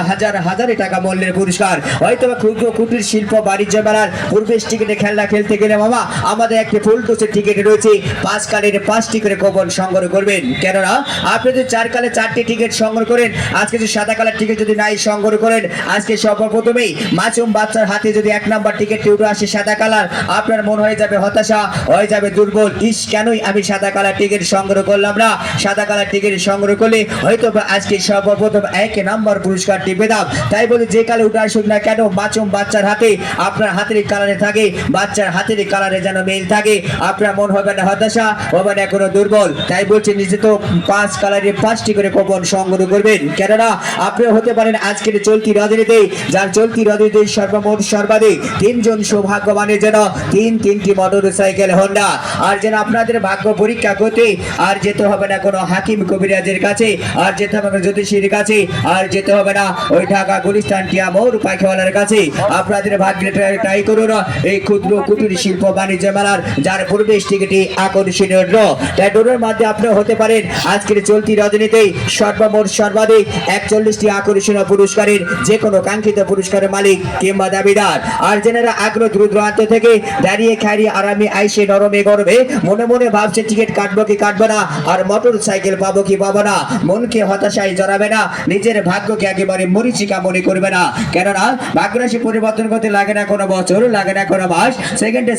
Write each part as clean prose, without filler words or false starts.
হাজার হাজার টাকা মূল্যের পুরস্কার হয়তো ক্ষুদ্র কুটির শিল্প বাণিজ্য মেলার প্রবেশ টিকিটে খেলনা খেলতে গেলে মামা আমাদের একটি ফুল টসের টিকিট রয়েছে 5 কালের 5টি করে কুপন সংগ্রহ করবেন। কেননা আপনি যদি 4 কালে 4টি টিকিট সংগ্রহ করেন, আজকে যদি সাদা কালার টিকিট যদি নাই সংগ্রহ করেন, আজকে সর্বপ্রথমেই মাসুম বাচ্চার হাতে যদি 1 নাম্বার টিকিটটি উঠে আসে সাদা কালার, আপনার মন হয়ে যাবে হতাশা, হয়ে যাবে দুর্বল, ইস কেনই আমি সাদা কালার টিকিট সংগ্রহ করলাম না। সাদা কালার টিকিট সংগ্রহ করলে হয়তো আজকে সর্বপ্রথম 1 নাম্বার পুরস্কারটি পেতাম। তাই বলে যে কালে উঠে আসুন না কেন, মাসুম বাচ্চার হাতে আপনার হাতের কালারে থাকে, বাচ্চার হাতের কালারে যেন মেল থাকে, আপনার মন হবে না হতাশা, হবে না কোনো দুর্বল। তাই বলছি নিজে তো 5 কালারে 5টি করে কুপন সংগ্রহ করবেন। কেননা আপনি হতে পারেন আজকের চলতি রাজনীতি, যার চলতি রাজনীতি সর্বমোট সর্বাধিক 3 জন সৌভাগ্যবানের জন্য 3টি মোটরসাইকেল হোন্ডা। আর যেন আপনাদের ভাগ্য পরীক্ষা করতে আর যেতে হবে না কোনো হাকিম কবিরাজের কাছে, আর যেতে হবে না জ্যোতিষীর কাছে, আর যেতে হবে না ওই ঢাকা গুলিস্তান টিয়া মোর পাখিওয়ালার কাছে। আপনাদের ভাগ্যে ট্রাই করুন এই ক্ষুদ্র কুটির শিল্প বাণিজ্য মেলার, যার প্রবেশ টিকিটই আকর্ষণীয় ড্র। তাই ড্রয়ের মাধ্যমে আপনি হতে পারেন আজকের চলতি রাজনীতিতে সর্বমোট সর্বাধিক 41টি আকর্ষণীয় পুরস্কারের যে কোনো কাঙ্ক্ষিত পুরস্কারের মালিক কিংবা দাবিদার। আর যেনারা আগ্রহ দূর দূরান্ত থেকে দাঁড়িয়ে খাইয়ে আরামে আইসে নরমে গরমে মনে মনে ভাবছে টিকিট কাটবো কি কাটবো না, আর মোটর সাইকেল পাবো কি পাবো না, মনকে হতাশায় জড়াবে না, নিজের ভাগ্যকে একেবারে মরিচিকা মনে করবে না। কেননা ভাগ্যরাশি পরিবর্তন করতে লাগে না কোনো বছর, লাগে না কোনো মাস, সেকেন্ডে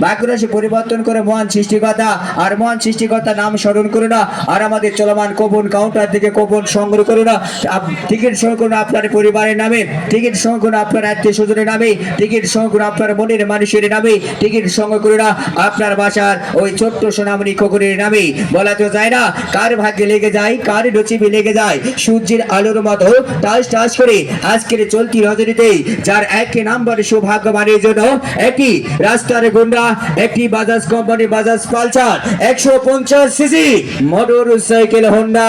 ভাগ্যরাশি পরিবর্তন করে মহান সৃষ্টিকর্তা, আর মহান সৃষ্টিকর্তা নাম স্মরণ করুন না। আর আমাদের চলমান কুপন কাউন্টার থেকে কুপন সংগ্রহ করুন না। টিকিট সংগ্রহ করুন আপনার পরিবারের নামে, টিকিট সংগ্রহ করুন আপনার আত্মীয় স্বজনের নামে, টিকিট সংগ্রহ করুন আপনার মনের মানুষের নামে, টিকিট সংগ্রহ করুন না আপনার বাসার ওই ছোট্ট সোনামণি খোকনের নামে। বলা তো যায় না কার ভাগ্যে লেগে যায়, কার নসিবে লেগে যায়, সূর্যের আলোর মতো টাস টাস করে আজকের চলতি রজনীতে যার 1 নাম্বার সৌভাগ্যবানের জন্য একটি রাস্তার গুন্ডা, একটি Bajaj company Bajaj Pulsar 150 CC motor cycle Honda.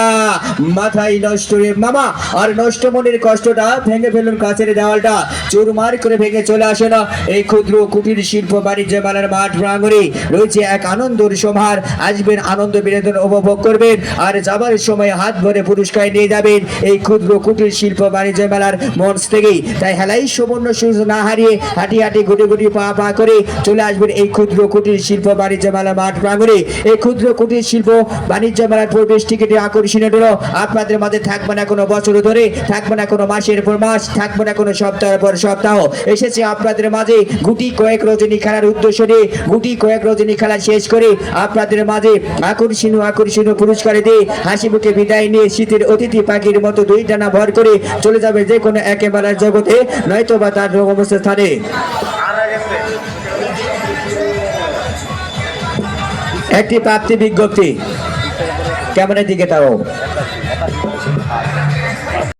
মাথায় নষ্ট রে মামা, আর নষ্ট মনের কষ্টটা ভেঙে ফেলুন কাছের দেওয়ালটা, চুরমার করে ভেঙে চলে আসে না এই ক্ষুদ্র কুটির শিল্প বাণিজ্য মেলার মাঠ প্রাঙ্গণে রয়েছে এক আনন্দের সমাহার। আসবেন আনন্দ বিনোদন উপভোগ করবেন, আর যাবার সময় হাত ভরে পুরস্কার নিয়ে যাবেন এই ক্ষুদ্র কুটির শিল্প বাণিজ্য মেলার মঞ্চ থেকেই। তাই হেলাই সুবর্ণ সুযোগ না হারিয়ে হাঁটি হাঁটি গুটি গুটি পা পা করে চলে আসবেন এই ক্ষুদ্র কুটির শিল্প বাণিজ্য মেলার মাঠ প্রাঙ্গণে। এই ক্ষুদ্র কুটির শিল্প বাণিজ্য মেলার প্রবেশ টিকিটে আকর্ষণীয় হলো আপনাদের মাঝে থাকবে না কোনো বছর ধরে, থাকবে না কোনো মাসের পর মাস, থাকবে না কোনো সপ্তাহের পর সপ্তাহ, এসেছে আপনাদের মাঝে গুটি কয়েক রজনী খেলার উদ্দেশ্য নিয়ে। গুটি কয়েক রজনী খেলা শেষ করে আপনাদের মাঝে আকর্ষণীয় পুরস্কারে দিয়ে হাসি মুখে বিদায় নিয়ে শীতের অতিথি পাখির মতো 2 ডানা ভর করে চলে যাবে যে কোনো একেবারের জগতে, নয়তো বা তার রকমস্থ স্থানে। একটি প্রাপ্তি বিজ্ঞপ্তি, ক্যামেরার দিকে তাও